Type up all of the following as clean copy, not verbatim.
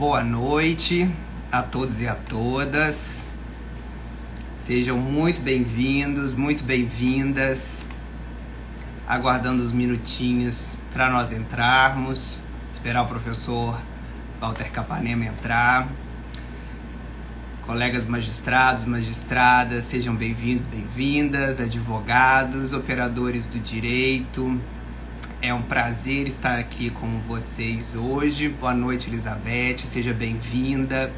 Boa noite a todos e a todas. Sejam muito bem-vindos, muito bem-vindas. Aguardando uns minutinhos para nós entrarmos. Esperar o professor Walter Capanema entrar. Colegas magistrados, magistradas, sejam bem-vindos, bem-vindas. Advogados, operadores do direito. É um prazer estar aqui com vocês hoje. Boa noite, Elizabeth. Seja bem-vinda.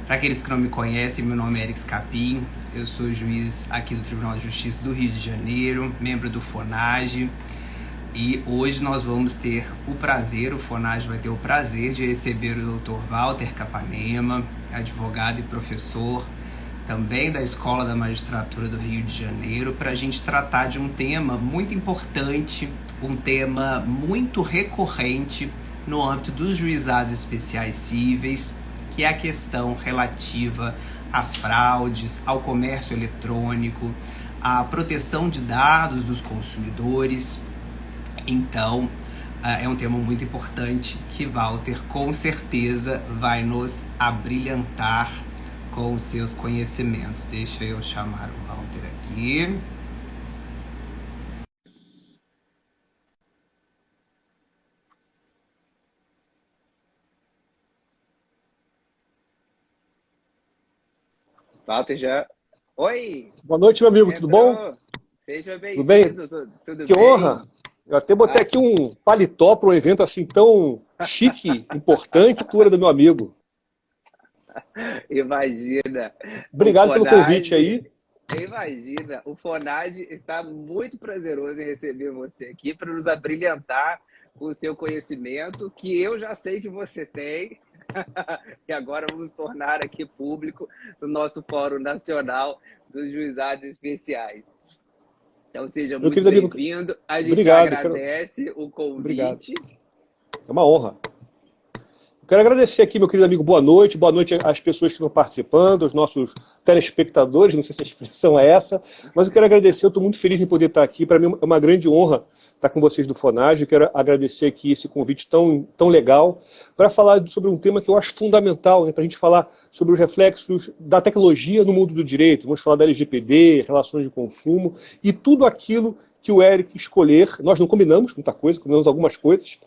Para aqueles que não me conhecem, meu nome é Eric Scapim. Eu sou juiz aqui do Tribunal de Justiça do Rio de Janeiro, membro do FONAGE. E hoje nós vamos ter o prazer, o FONAGE vai ter o prazer de receber o Dr. Walter Capanema, advogado e professor também da Escola da Magistratura do Rio de Janeiro, para a gente tratar de um tema muito importante, um tema muito recorrente no âmbito dos juizados especiais cíveis, que é a questão relativa às fraudes, ao comércio eletrônico, à proteção de dados dos consumidores. Então, é um tema muito importante que Walter, com certeza, vai nos abrilhantar com os seus conhecimentos. Deixa eu chamar o Walter aqui. Walter já... Oi! Boa noite, meu amigo, tudo bom? Seja Tudo bem? Tudo Que bem? honra! Eu até botei aqui um paletó para um evento assim tão chique, importante, altura do meu amigo. Imagina! Obrigado pelo convite aí. Imagina! O FONAGE está muito prazeroso em receber você aqui para nos abrilhantar com o seu conhecimento, que eu já sei que você tem, e agora vamos tornar aqui público no nosso Fórum Nacional dos Juizados Especiais. Então, seja muito bem-vindo. A gente agradece o convite. Obrigado. É uma honra. Eu quero agradecer aqui, meu querido amigo, boa noite às pessoas que estão participando, aos nossos telespectadores, não sei se a expressão é essa, mas eu quero agradecer, eu estou muito feliz em poder estar aqui, para mim é uma grande honra estar com vocês do FONAGE. Eu quero agradecer aqui esse convite tão legal para falar sobre um tema que eu acho fundamental, né, para a gente falar sobre os reflexos da tecnologia no mundo do direito. Vamos falar da LGPD, relações de consumo e tudo aquilo que o Eric escolher. Nós não combinamos muita coisa, combinamos algumas coisas,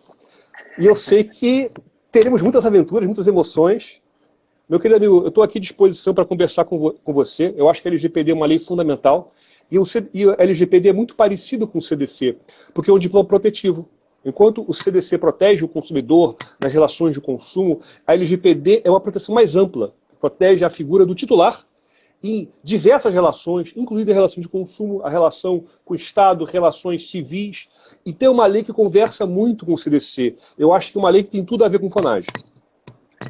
e eu sei que teremos muitas aventuras, muitas emoções. Meu querido amigo, eu estou aqui à disposição para conversar com você. Eu acho que a LGPD é uma lei fundamental. E o LGPD é muito parecido com o CDC, porque é um diploma protetivo. Enquanto o CDC protege o consumidor nas relações de consumo, a LGPD é uma proteção mais ampla. Protege a figura do titular em diversas relações, incluindo a relação de consumo, a relação com o Estado, relações civis. E tem uma lei que conversa muito com o CDC. Eu acho que é uma lei que tem tudo a ver com o FONAGE.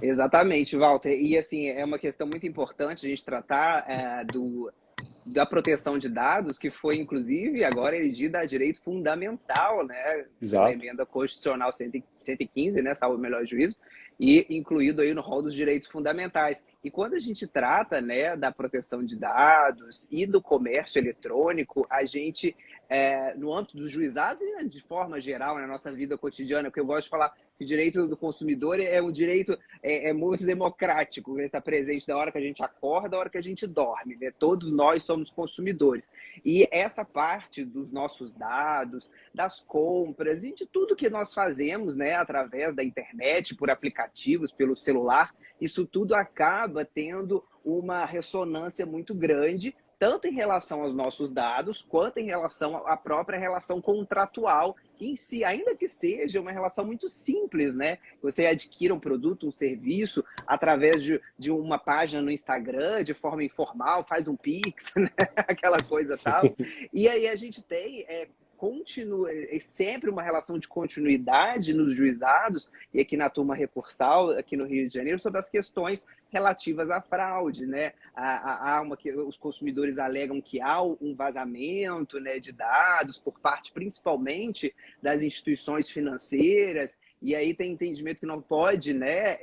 Exatamente, Walter. E assim, é uma questão muito importante a gente tratar da proteção de dados, que foi, inclusive, agora elegida a direito fundamental, né? Exato. Pela emenda constitucional 115, né? Salvo o melhor juízo, e incluído aí no rol dos direitos fundamentais. E quando a gente trata, né, da proteção de dados e do comércio eletrônico, a gente, no âmbito dos juizados e de forma geral, na nossa vida cotidiana, porque eu gosto de falar que o direito do consumidor é um direito muito democrático, ele está presente da hora que a gente acorda, da hora que a gente dorme, né? Todos nós somos consumidores. E essa parte dos nossos dados, das compras e de tudo que nós fazemos, né, através da internet, por aplicativos, pelo celular, isso tudo acaba tendo uma ressonância muito grande, tanto em relação aos nossos dados, quanto em relação à própria relação contratual em si, ainda que seja uma relação muito simples, né? Você adquire um produto, um serviço, através de uma página no Instagram, de forma informal, faz um Pix, né? Aquela coisa tal. E aí a gente tem sempre uma relação de continuidade nos juizados, e aqui na turma recursal, aqui no Rio de Janeiro, sobre as questões relativas à fraude, né? Os consumidores alegam que há um vazamento, né, de dados por parte, principalmente, das instituições financeiras, e aí tem entendimento que não pode, né,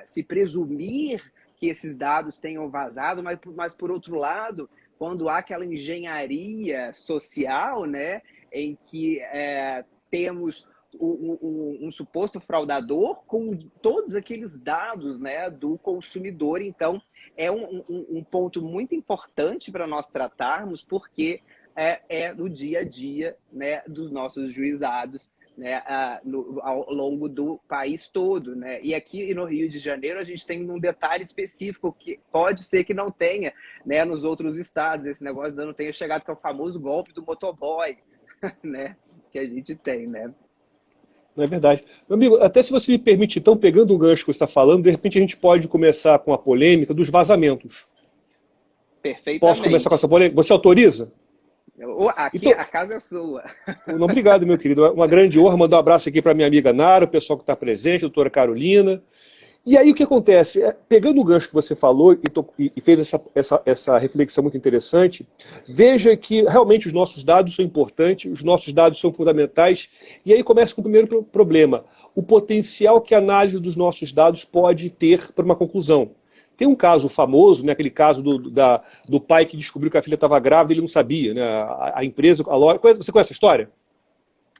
se presumir que esses dados tenham vazado, mas por outro lado, quando há aquela engenharia social, né, em que temos um suposto fraudador com todos aqueles dados, né, do consumidor. Então, é um ponto muito importante para nós tratarmos, porque é no dia a dia, né, dos nossos juizados, né, ao longo do país todo, né? E aqui no Rio de Janeiro a gente tem um detalhe específico que pode ser que não tenha, né, nos outros estados. Esse negócio não tenha chegado, que é o famoso golpe do motoboy, né, que a gente tem, né? Não é verdade. Meu amigo, até se você me permite, então, pegando o gancho que você está falando, de repente a gente pode começar com a polêmica dos vazamentos. Posso começar com Perfeitamente. essa polêmica? Você autoriza? Aqui Então, a casa é sua. não, obrigado, meu querido. Uma grande honra. Mandar um abraço aqui para minha amiga Nara, o pessoal que está presente, a doutora Carolina. E aí o que acontece? Pegando o gancho que você falou e fez essa reflexão muito interessante, veja que realmente os nossos dados são importantes, os nossos dados são fundamentais, e aí começa com o primeiro problema, o potencial que a análise dos nossos dados pode ter para uma conclusão. Tem um caso famoso, né, aquele caso do pai que descobriu que a filha estava grávida e ele não sabia. Né, a empresa, a loja... Você conhece essa história?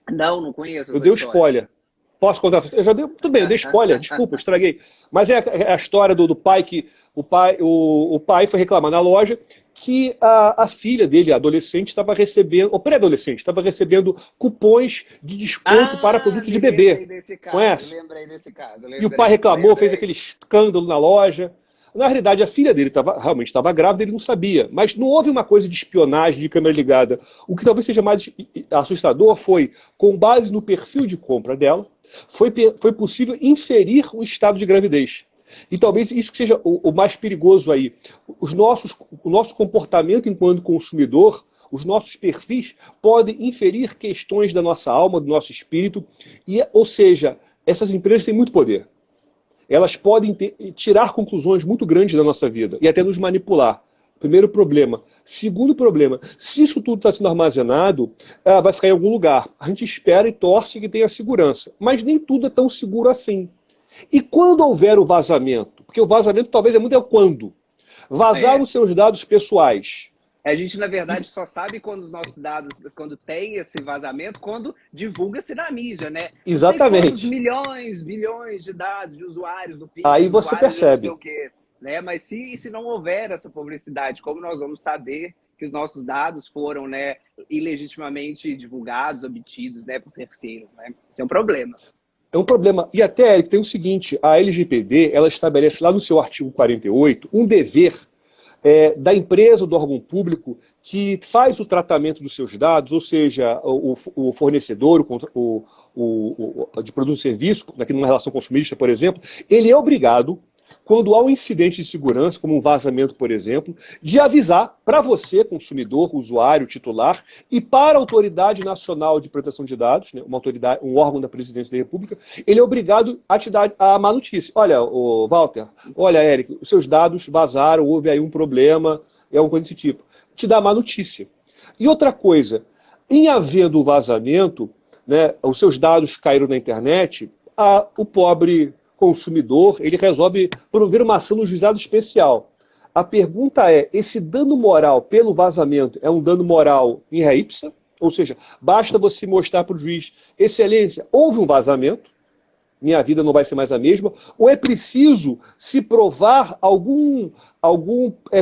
Não conheço Eu essa dei um história. spoiler. Posso contar? Eu já dei, tudo bem, eu dei spoiler, desculpa, estraguei. Mas é a história do pai que o pai foi reclamar na loja que a filha dele, a adolescente, estava recebendo, ou pré-adolescente, estava recebendo cupons de desconto para produtos de bebê. Lembrei desse caso, Conhece? lembrei desse caso. E o pai reclamou, fez aquele escândalo na loja. Na realidade, a filha dele realmente estava grávida, ele não sabia. Mas não houve uma coisa de espionagem, de câmera ligada. O que talvez seja mais assustador foi, com base no perfil de compra dela, foi possível inferir o estado de gravidez. E talvez isso seja o mais perigoso aí. O nosso comportamento enquanto consumidor, os nossos perfis, podem inferir questões da nossa alma, do nosso espírito. Ou seja, essas empresas têm muito poder. Elas podem tirar conclusões muito grandes da nossa vida e até nos manipular. Primeiro problema. Segundo problema, se isso tudo está sendo armazenado, vai ficar em algum lugar. A gente espera e torce que tenha segurança. Mas nem tudo é tão seguro assim. E quando houver o vazamento? Porque o vazamento talvez é muito quando. Vazar os seus dados pessoais. A gente, na verdade, só sabe quando os nossos dados, quando tem esse vazamento, quando divulga-se na mídia, né? Exatamente. Não sei milhões, bilhões de dados de usuários do Pix, aí você percebe. Não sei o quê, né? Mas se não houver essa publicidade, como nós vamos saber que os nossos dados foram, né, ilegitimamente divulgados, obtidos, né, por terceiros, né? Isso é um problema. É um problema. E até, Eric, tem o seguinte, a LGPD, ela estabelece lá no seu artigo 48 um dever da empresa ou do órgão público que faz o tratamento dos seus dados, ou seja, o fornecedor de produto e serviço, numa relação consumista, por exemplo, ele é obrigado, quando há um incidente de segurança, como um vazamento, por exemplo, de avisar para você, consumidor, usuário, titular, e para a Autoridade Nacional de Proteção de Dados, né, um órgão da Presidência da República, ele é obrigado a te dar a má notícia. Olha, Walter, olha, Eric, os seus dados vazaram, houve aí um problema, alguma coisa desse tipo. Te dá a má notícia. E outra coisa, em havendo o vazamento, né, os seus dados caíram na internet, o pobre consumidor, ele resolve promover uma ação no juizado especial. A pergunta é, esse dano moral pelo vazamento é um dano moral in re ipsa? Ou seja, basta você mostrar para o juiz, excelência, houve um vazamento, minha vida não vai ser mais a mesma, ou é preciso se provar algum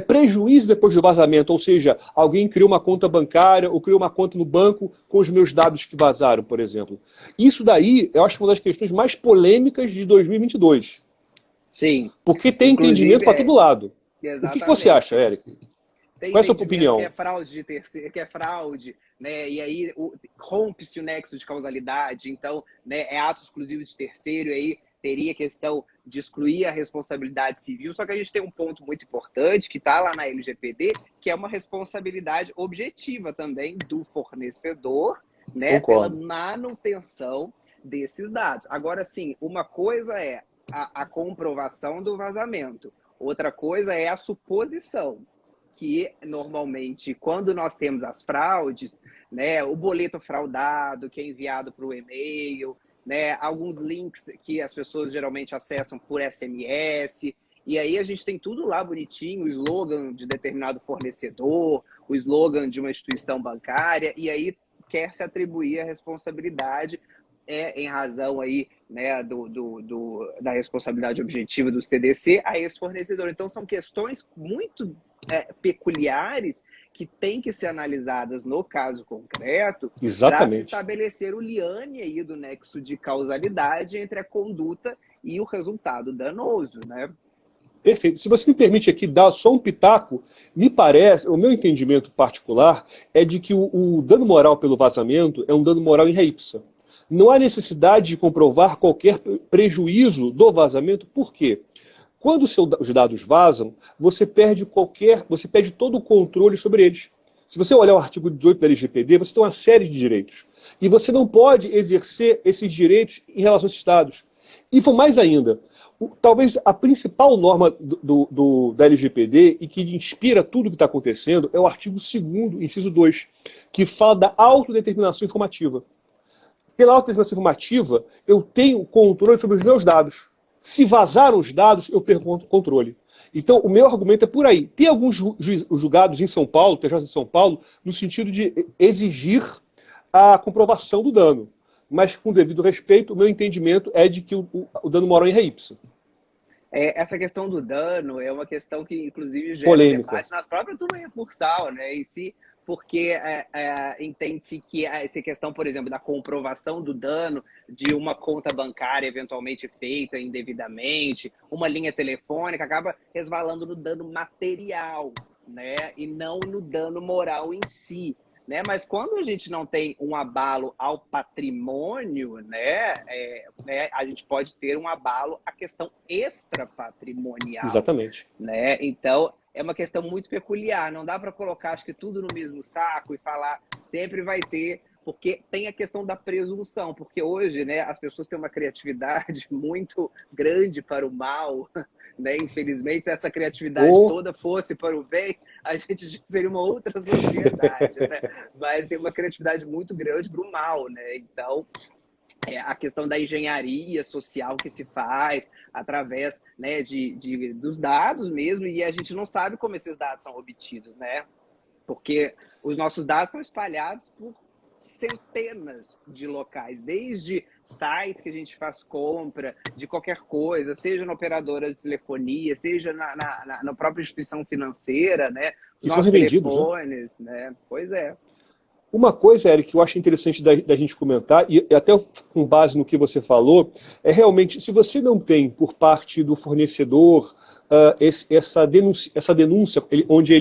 prejuízo depois do vazamento, ou seja, alguém criou uma conta bancária ou criou uma conta no banco com os meus dados que vazaram, por exemplo. Isso daí, eu acho uma das questões mais polêmicas de 2022. Sim. Porque tem entendimento para todo lado. Exatamente. O que você acha, Eric? Tem qual é a sua opinião? Que é fraude de terceiro, que é fraude, né? E aí rompe-se o nexo de causalidade, então, né, é ato exclusivo de terceiro, e aí teria questão de excluir a responsabilidade civil. Só que a gente tem um ponto muito importante que está lá na LGPD, que é uma responsabilidade objetiva também do fornecedor, né, pela manutenção desses dados. Agora, sim, uma coisa é a comprovação do vazamento, outra coisa é a suposição, que normalmente, quando nós temos as fraudes, né, o boleto fraudado que é enviado para o e-mail, né, alguns links que as pessoas geralmente acessam por SMS, e aí a gente tem tudo lá bonitinho, o slogan de determinado fornecedor, o slogan de uma instituição bancária, e aí quer se atribuir a responsabilidade em razão aí, né, da responsabilidade objetiva do CDC a esse fornecedor. Então, são questões muito peculiares que têm que ser analisadas no caso concreto para se Exatamente. estabelecer o liame aí do nexo de causalidade entre a conduta e o resultado danoso, né? Perfeito. Se você me permite aqui dar só um pitaco, me parece, o meu entendimento particular é de que o dano moral pelo vazamento é um dano moral em re ipsa. Não há necessidade de comprovar qualquer prejuízo do vazamento, por quê? Quando os dados vazam, você perde todo o controle sobre eles. Se você olhar o artigo 18 da LGPD, você tem uma série de direitos. E você não pode exercer esses direitos em relação a esses dados. E foi mais ainda, talvez a principal norma da LGPD e que inspira tudo o que está acontecendo é o artigo 2º, inciso 2, que fala da autodeterminação informativa. Pela autodeterminação informativa, eu tenho controle sobre os meus dados. Se vazaram os dados, eu perco o controle. Então, o meu argumento é por aí. Tem alguns julgados em São Paulo, TJ de São Paulo, no sentido de exigir a comprovação do dano. Mas, com devido respeito, o meu entendimento é de que o dano moral é em re ipsa. Essa questão do dano é uma questão que, inclusive, gera Polêmica. debate nas próprias turmas recursal, né? E se, porque entende-se que essa questão, por exemplo, da comprovação do dano de uma conta bancária eventualmente feita indevidamente, uma linha telefônica, acaba resvalando no dano material, né? E não no dano moral em si. Né? Mas quando a gente não tem um abalo ao patrimônio, né, a gente pode ter um abalo à questão extrapatrimonial. Exatamente. Né? Então, é uma questão muito peculiar. Não dá para colocar, acho que tudo no mesmo saco e falar sempre vai ter, porque tem a questão da presunção, porque hoje, né, as pessoas têm uma criatividade muito grande para o mal, né? Infelizmente, se essa criatividade toda fosse para o bem, a gente seria uma outra sociedade, né? Mas tem uma criatividade muito grande para o mal, né? Então, a questão da engenharia social que se faz através, né, dos dados mesmo, e a gente não sabe como esses dados são obtidos, né? Porque os nossos dados são espalhados por centenas de locais, desde sites que a gente faz compra de qualquer coisa, seja na operadora de telefonia, seja na própria instituição financeira, né? Nossos telefones, né? Pois é. Uma coisa, Eric, que eu acho interessante da gente comentar, e até com base no que você falou, é realmente, se você não tem por parte do fornecedor essa denúncia onde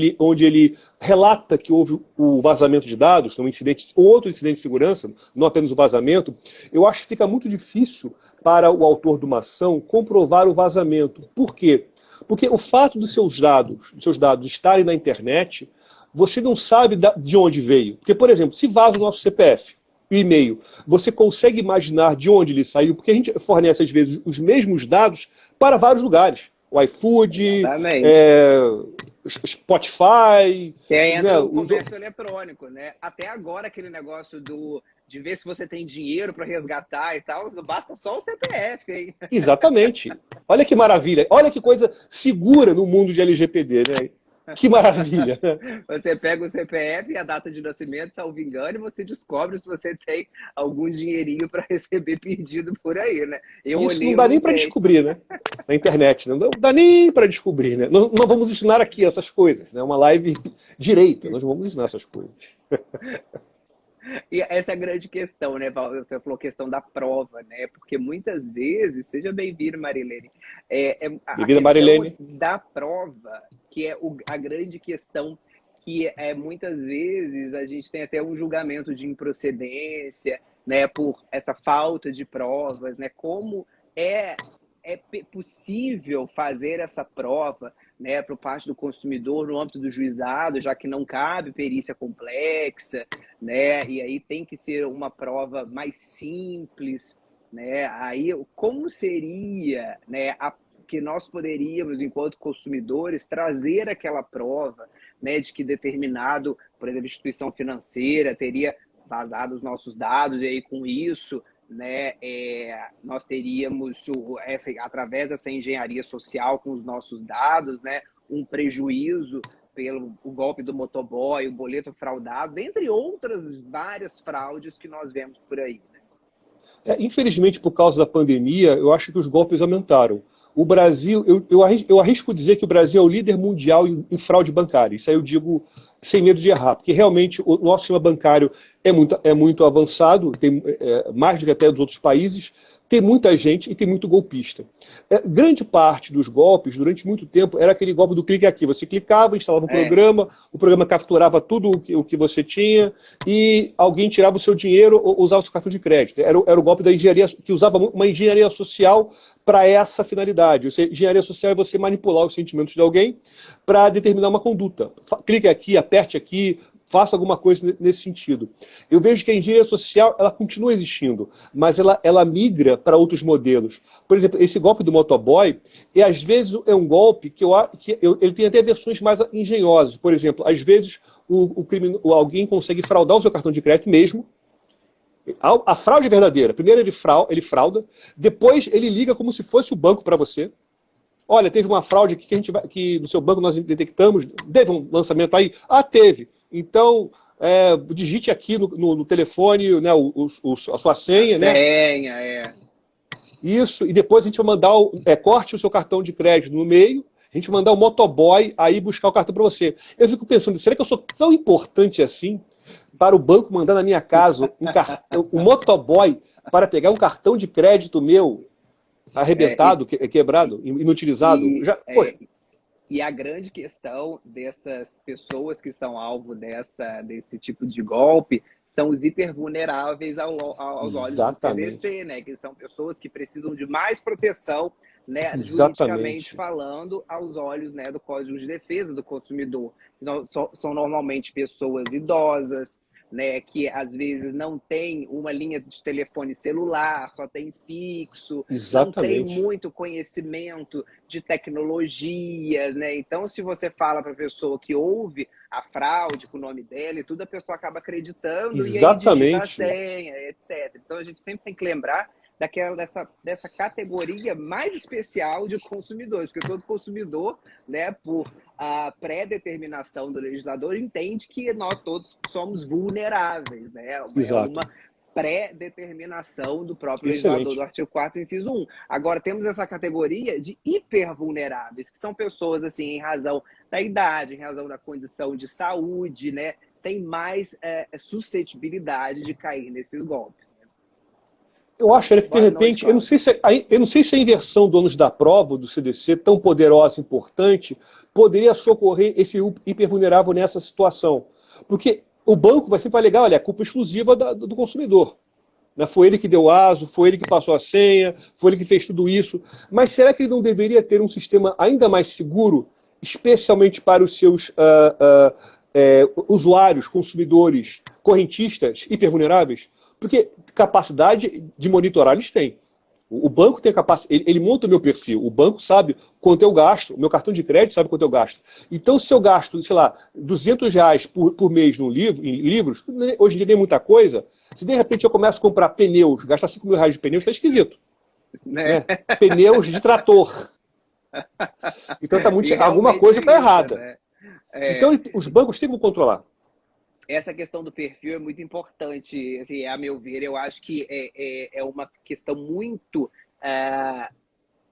ele relata que houve o vazamento de dados, um incidente, ou outro incidente de segurança, não apenas o vazamento, eu acho que fica muito difícil para o autor de uma ação comprovar o vazamento. Por quê? Porque o fato dos seus dados estarem na internet, você não sabe de onde veio. Porque, por exemplo, se vaza o nosso CPF, o e-mail, você consegue imaginar de onde ele saiu, porque a gente fornece, às vezes, os mesmos dados para vários lugares. O iFood, Spotify... Que entra o comércio eletrônico, né? Até agora, aquele negócio de ver se você tem dinheiro para resgatar e tal, basta só o CPF, hein? Exatamente. Olha que maravilha. Olha que coisa segura no mundo de LGPD, né? Que maravilha. Você pega o CPF e a data de nascimento, salvo engano, e você descobre se você tem algum dinheirinho para receber pedido por aí, né? Isso não dá nem para descobrir, né? Na internet. Não dá nem para descobrir, né? Não vamos ensinar aqui essas coisas, né? Uma live direita, nós vamos ensinar essas coisas. E essa é a grande questão, né, Paulo? Você falou questão da prova, né? Porque muitas vezes, seja bem-vindo, Marilene, a questão Marilene. da prova, que é a grande questão, que muitas vezes a gente tem até um julgamento de improcedência, né, por essa falta de provas, né? Como é possível fazer essa prova, né, por parte do consumidor no âmbito do juizado, já que não cabe perícia complexa, né, e aí tem que ser uma prova mais simples, né, aí como seria, né, que nós poderíamos, enquanto consumidores, trazer aquela prova, né, de que determinado, por exemplo, instituição financeira teria vazado os nossos dados, e aí com isso, né, nós teríamos, através dessa engenharia social com os nossos dados, né, um prejuízo pelo o golpe do motoboy, o boleto fraudado, dentre outras várias fraudes que nós vemos por aí. Né? Infelizmente, por causa da pandemia, eu acho que os golpes aumentaram. O Brasil, eu arrisco dizer que o Brasil é o líder mundial em fraude bancária. Isso aí eu digo sem medo de errar, porque realmente o nosso sistema bancário é muito avançado, tem mais do que até dos outros países, tem muita gente e tem muito golpista. Grande parte dos golpes, durante muito tempo, era aquele golpe do clique aqui. Você clicava, instalava o programa capturava tudo o que você tinha e alguém tirava o seu dinheiro ou usava o seu cartão de crédito. Era o golpe da engenharia, que usava uma engenharia social para essa finalidade. Engenharia social é você manipular os sentimentos de alguém para determinar uma conduta. Clique aqui, aperte aqui, faça alguma coisa nesse sentido. Eu vejo que a engenharia social ela continua existindo, mas ela migra para outros modelos. Por exemplo, esse golpe do motoboy, às vezes é um golpe ele tem até versões mais engenhosas. Por exemplo, às vezes alguém consegue fraudar o seu cartão de crédito mesmo. A fraude é verdadeira. Primeiro ele frauda, depois ele liga como se fosse o banco para você. Olha, teve uma fraude aqui que no seu banco nós detectamos. Teve um lançamento aí? Ah, teve. Então, digite aqui no telefone, né, a sua senha. Senha. Isso, e depois a gente vai mandar, corte o seu cartão de crédito no meio, a gente vai mandar o motoboy aí buscar o cartão para você. Eu fico pensando, será que eu sou tão importante assim para o banco mandar na minha casa um motoboy para pegar um cartão de crédito meu arrebentado, quebrado, inutilizado? E a grande questão dessas pessoas que são alvo desse tipo de golpe são os hipervulneráveis aos olhos do CDC, né? Que são pessoas que precisam de mais proteção, né, juridicamente falando, aos olhos, né, do Código de Defesa do Consumidor. São normalmente pessoas idosas, né, que às vezes não tem uma linha de telefone celular, só tem fixo, não tem muito conhecimento de tecnologias, né? Então, se você fala para a pessoa que ouve a fraude com o nome dela e tudo, a pessoa acaba acreditando e aí digita a senha, etc. Então, a gente sempre tem que lembrar dessa categoria mais especial de consumidores, porque todo consumidor, né, por a pré-determinação do legislador, entende que nós todos somos vulneráveis, né? É uma pré-determinação do próprio legislador do artigo 4º, inciso 1. Agora, temos essa categoria de hipervulneráveis, que são pessoas, assim, em razão da idade, em razão da condição de saúde, né, tem mais suscetibilidade de cair nesses golpes. Eu acho que, de repente, eu não sei se a inversão do ônus da prova do CDC, tão poderosa e importante, poderia socorrer esse hipervulnerável nessa situação. Porque o banco vai sempre alegar, olha, é culpa exclusiva do consumidor. Né? Foi ele que deu o ASO, foi ele que passou a senha, foi ele que fez tudo isso. Mas será que ele não deveria ter um sistema ainda mais seguro, especialmente para os seus usuários, consumidores, correntistas, hipervulneráveis? Porque capacidade de monitorar eles têm. O banco tem capacidade, ele monta o meu perfil, o banco sabe quanto eu gasto, o meu cartão de crédito sabe quanto eu gasto. Então, se eu gasto, sei lá, R$200 por mês em livros, hoje em dia nem muita coisa, se de repente eu começo a comprar pneus, gastar R$5.000 de pneus, está esquisito. Né? Pneus de trator. Então, alguma coisa está errada. Né? Então, os bancos têm que controlar. Essa questão do perfil é muito importante, assim, a meu ver. Eu acho que é uma questão muito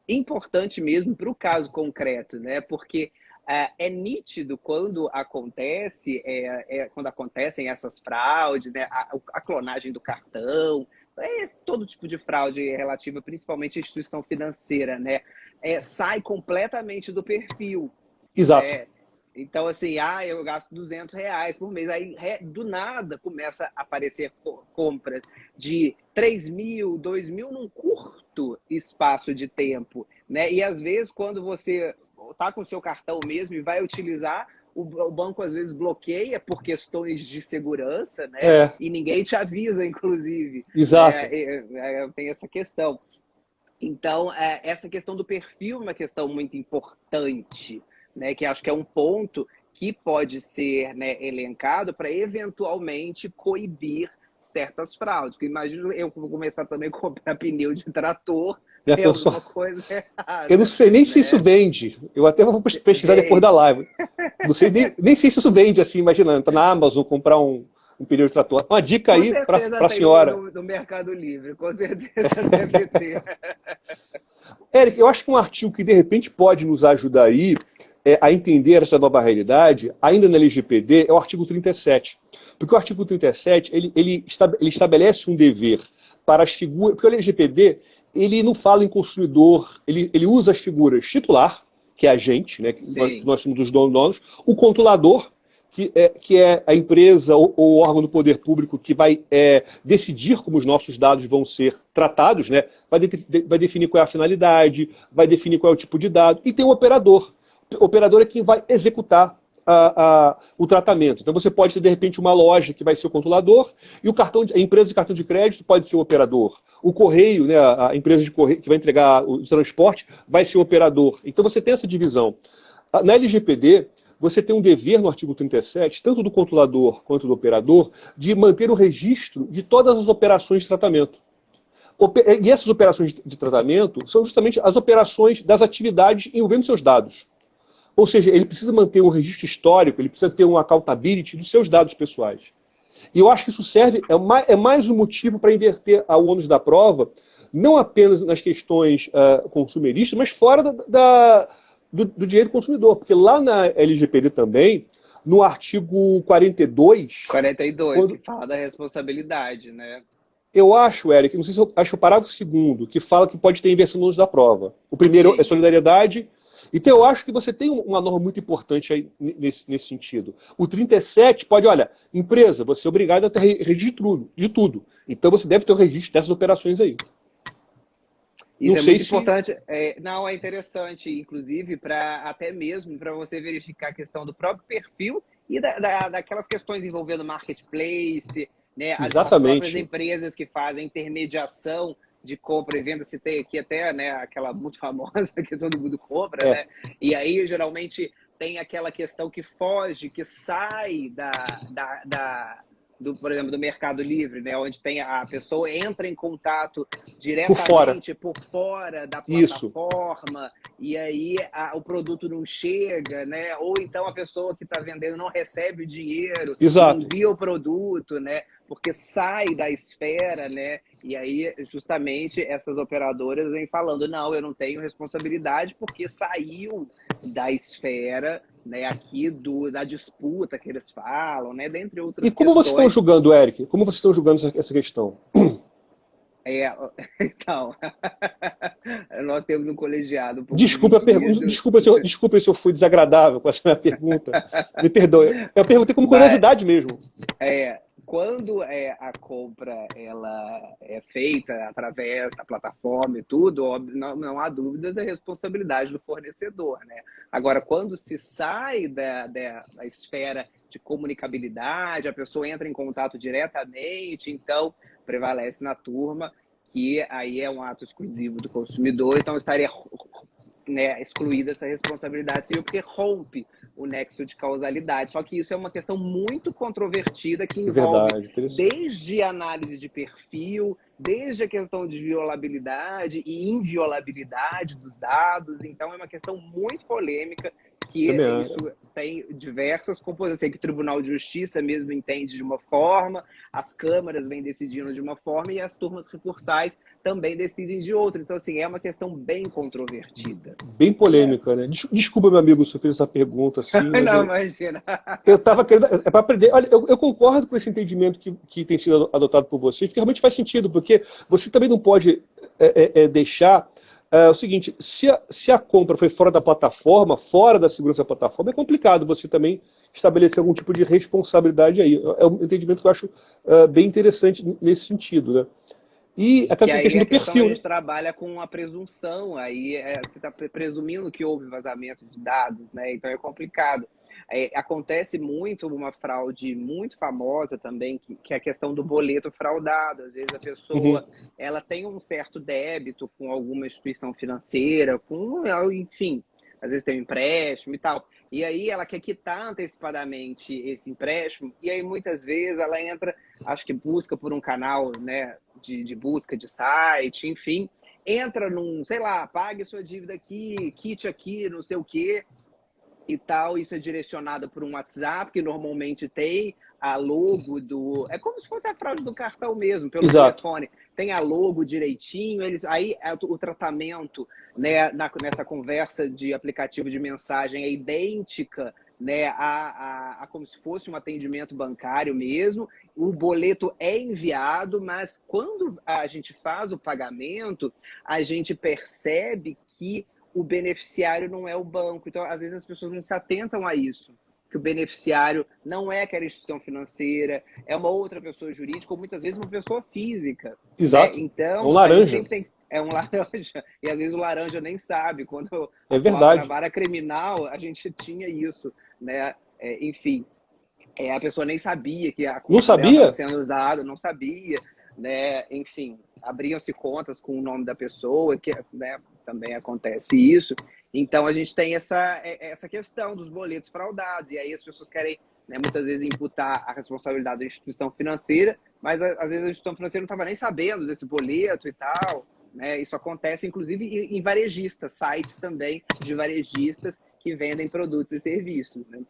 importante mesmo para o caso concreto, né? Porque é nítido quando acontecem essas fraudes, né? A clonagem do cartão, todo tipo de fraude relativa, principalmente à instituição financeira, né? Sai completamente do perfil. Exato. Então, assim, eu gasto R$200 por mês. Aí, do nada, começa a aparecer compras de 3.000, 2.000 num curto espaço de tempo, né? E, às vezes, quando você está com o seu cartão mesmo e vai utilizar, o banco, às vezes, bloqueia por questões de segurança, né? E ninguém te avisa, inclusive. Exato. Tem essa questão. Então, essa questão do perfil é uma questão muito importante, né, que acho que é um ponto que pode ser, né, elencado para eventualmente coibir certas fraudes. Porque imagino eu vou começar também a comprar pneu de trator, tem alguma coisa errada. Eu não sei nem se isso vende. Eu até vou pesquisar depois da live. Não sei nem sei se isso vende assim, imaginando, tá na Amazon comprar um pneu de trator. Uma dica Com aí para certeza a tem senhora. no Mercado Livre, com certeza deve ter. Éric, eu acho que um artigo que de repente pode nos ajudar aí a entender essa nova realidade, ainda na LGPD, é o artigo 37. Porque o artigo 37, ele estabelece um dever para as figuras... Porque o LGPD, ele não fala em consumidor, ele usa as figuras titular, que é a gente, né, que Sim. nós somos os donos, o controlador, que é a empresa ou órgão do poder público que vai decidir como os nossos dados vão ser tratados, né? Vai definir qual é a finalidade, vai definir qual é o tipo de dado, e tem o operador. O operador é quem vai executar o tratamento. Então você pode ter, de repente, uma loja que vai ser o controlador, e a empresa de cartão de crédito pode ser o operador. O correio, né, a empresa de correio que vai entregar o transporte, vai ser o operador. Então você tem essa divisão. Na LGPD, você tem um dever no artigo 37, tanto do controlador quanto do operador, de manter o registro de todas as operações de tratamento. E essas operações de tratamento são justamente as operações das atividades envolvendo seus dados. Ou seja, ele precisa manter um registro histórico, ele precisa ter um accountability dos seus dados pessoais. E eu acho que isso serve, é mais um motivo para inverter o ônus da prova, não apenas nas questões consumeristas, mas fora do direito do consumidor. Porque lá na LGPD também, no artigo 42... 42, que fala da responsabilidade, né? Eu acho, Eric, não sei se eu acho o parágrafo segundo, que fala que pode ter inversão no ônus da prova. O primeiro Sim. é solidariedade. Então eu acho que você tem uma norma muito importante aí nesse sentido. O 37 pode, olha, empresa, você é obrigado a ter registro de tudo. Então você deve ter o registro dessas operações aí. Isso é muito importante. Não, é interessante, inclusive, até mesmo para você verificar a questão do próprio perfil e daquelas questões envolvendo marketplace, né? As próprias empresas que fazem intermediação de compra e venda. Citei aqui até, né, aquela muito famosa que todo mundo compra, né? E aí, geralmente, tem aquela questão que foge, que sai por exemplo, do Mercado Livre, né, onde tem a pessoa entra em contato diretamente por fora da plataforma. Isso. E aí o produto não chega, né? Ou então a pessoa que está vendendo não recebe o dinheiro, exato, não envia o produto, né? Porque sai da esfera, né? E aí, justamente, essas operadoras vêm falando, não, eu não tenho responsabilidade porque saiu da esfera, né, aqui da disputa que eles falam, né, dentre outras questões. E como vocês estão julgando, Eric? Como vocês estão julgando essa questão? Então, nós temos um colegiado um pouco Desculpa se eu fui desagradável com essa minha pergunta. Me perdoe. Eu perguntei como curiosidade mesmo. Quando a compra ela é feita através da plataforma e tudo, óbvio, não há dúvida da responsabilidade do fornecedor, né? Agora, quando se sai da esfera de comunicabilidade, a pessoa entra em contato diretamente, então prevalece na turma que aí é um ato exclusivo do consumidor, então estaria, né, excluída essa responsabilidade civil, porque rompe o nexo de causalidade. Só que isso é uma questão muito controvertida que envolve desde a análise de perfil, desde a questão de violabilidade e inviolabilidade dos dados. Então é uma questão muito polêmica que isso tem diversas composições. Sei que o Tribunal de Justiça mesmo entende de uma forma, as câmaras vêm decidindo de uma forma e as turmas recursais também decidem de outra. Então, assim, é uma questão bem controvertida. Bem polêmica, né? Desculpa, meu amigo, se eu fiz essa pergunta assim. Não, imagina. Eu estava querendo. É para aprender. Olha, eu concordo com esse entendimento que tem sido adotado por vocês, porque realmente faz sentido, porque você também não pode deixar. O seguinte, se a compra foi fora da plataforma, fora da segurança da plataforma, é complicado você também estabelecer algum tipo de responsabilidade aí. É um entendimento que eu acho bem interessante nesse sentido, né? E a questão do perfil. A gente trabalha com a presunção, aí você está presumindo que houve vazamento de dados, né? Então é complicado. Acontece muito uma fraude muito famosa também, que é a questão do boleto fraudado. Às vezes a pessoa ela tem um certo débito com alguma instituição financeira, enfim, às vezes tem um empréstimo e tal. E aí ela quer quitar antecipadamente esse empréstimo, e aí muitas vezes ela entra, acho que busca por um canal, né, de busca de site, enfim, entra num, sei lá, pague sua dívida aqui, quite aqui, não sei o quê. e tal, isso é direcionado por um WhatsApp, que normalmente tem a logo do... É como se fosse a fraude do cartão mesmo, pelo Exato. telefone. Tem a logo direitinho, aí o tratamento, né, nessa conversa de aplicativo de mensagem é idêntica, né, a como se fosse um atendimento bancário mesmo. O boleto é enviado, mas quando a gente faz o pagamento, a gente percebe que o beneficiário não é o banco. Então, às vezes, as pessoas não se atentam a isso, que o beneficiário não é aquela instituição financeira, é uma outra pessoa jurídica, ou muitas vezes uma pessoa física. Né? Exato. É um Então, a gente laranja. sempre tem... É um laranja, e às vezes o laranja nem sabe. Quando eu É atuava na verdade. vara criminal, a gente tinha isso, né? Enfim, a pessoa nem sabia que a Não conta dela estava sabia? sendo usada, não sabia, né? Enfim, abriam-se contas com o nome da pessoa, que, né, também acontece isso. Então, a gente tem essa questão dos boletos fraudados, e aí as pessoas querem, né, muitas vezes, imputar a responsabilidade da instituição financeira, mas às vezes a instituição financeira não estava nem sabendo desse boleto e tal, né? Isso acontece, inclusive, em varejistas, sites também de varejistas que vendem produtos e serviços, né?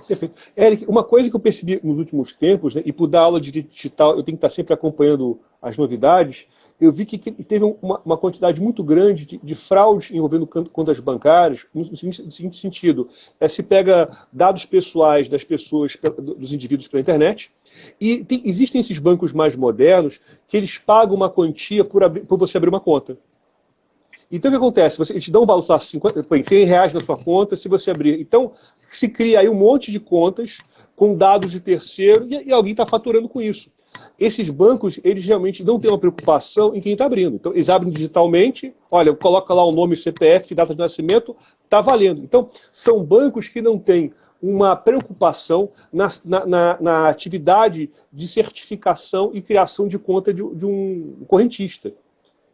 Perfeito. Eric, uma coisa que eu percebi nos últimos tempos, né, e por dar aula de direito digital, eu tenho que estar sempre acompanhando as novidades, eu vi que teve uma quantidade muito grande de fraudes envolvendo contas bancárias, no seguinte sentido, se pega dados pessoais das pessoas, dos indivíduos pela internet, e existem esses bancos mais modernos que eles pagam uma quantia por você abrir uma conta. Então, o que acontece? Eles te dão um valor, sei lá, 50, põe R$ 100 na sua conta se você abrir. Então, se cria aí um monte de contas com dados de terceiro e alguém está faturando com isso. Esses bancos, eles realmente não têm uma preocupação em quem está abrindo. Então, eles abrem digitalmente, olha, coloca lá o nome, CPF, data de nascimento, está valendo. Então, são bancos que não têm uma preocupação na atividade de certificação e criação de conta de um correntista.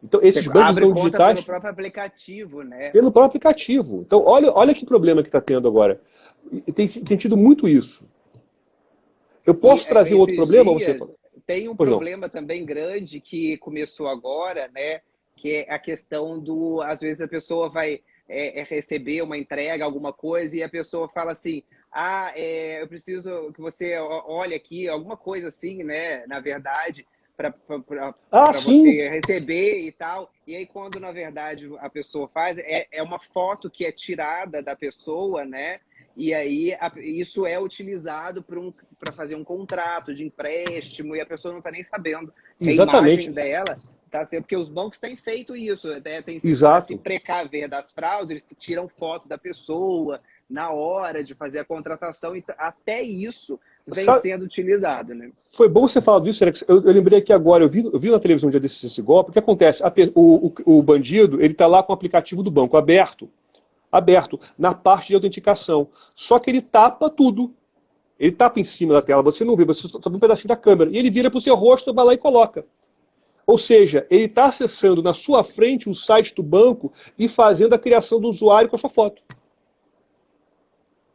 Então, Você esses bancos abre estão conta pelo digitais próprio aplicativo, né? pelo próprio aplicativo. Então, olha que problema que está tendo agora. E tem tido muito isso. Eu E posso trazer um outro esses problema? Você dias fala? tem um Pois não. problema também grande que começou agora, né? Que é a questão do, às vezes a pessoa vai receber uma entrega, alguma coisa, e a pessoa fala assim, eu preciso que você olhe aqui, alguma coisa assim, né? Na verdade, Ah, para sim, você receber e tal. E aí, quando na verdade a pessoa faz, é uma foto que é tirada da pessoa, né? E aí isso é utilizado para fazer um contrato de empréstimo e a pessoa não está nem sabendo que a exatamente. imagem dela está sendo... Porque os bancos têm feito isso, né? Para se Exato. precaver das fraudes, eles tiram foto da pessoa na hora de fazer a contratação. Então, até isso vem Sabe, sendo utilizado, né? foi bom você falar disso, Alex. Eu lembrei aqui agora, eu vi na televisão um dia esse golpe. O que acontece? O bandido, ele está lá com o aplicativo do banco aberto, na parte de autenticação. Só que ele tapa tudo. Ele tapa em cima da tela, você não vê, você só vê um pedacinho da câmera. E ele vira para o seu rosto, vai lá e coloca. Ou seja, ele está acessando na sua frente o site do banco e fazendo a criação do usuário com a sua foto.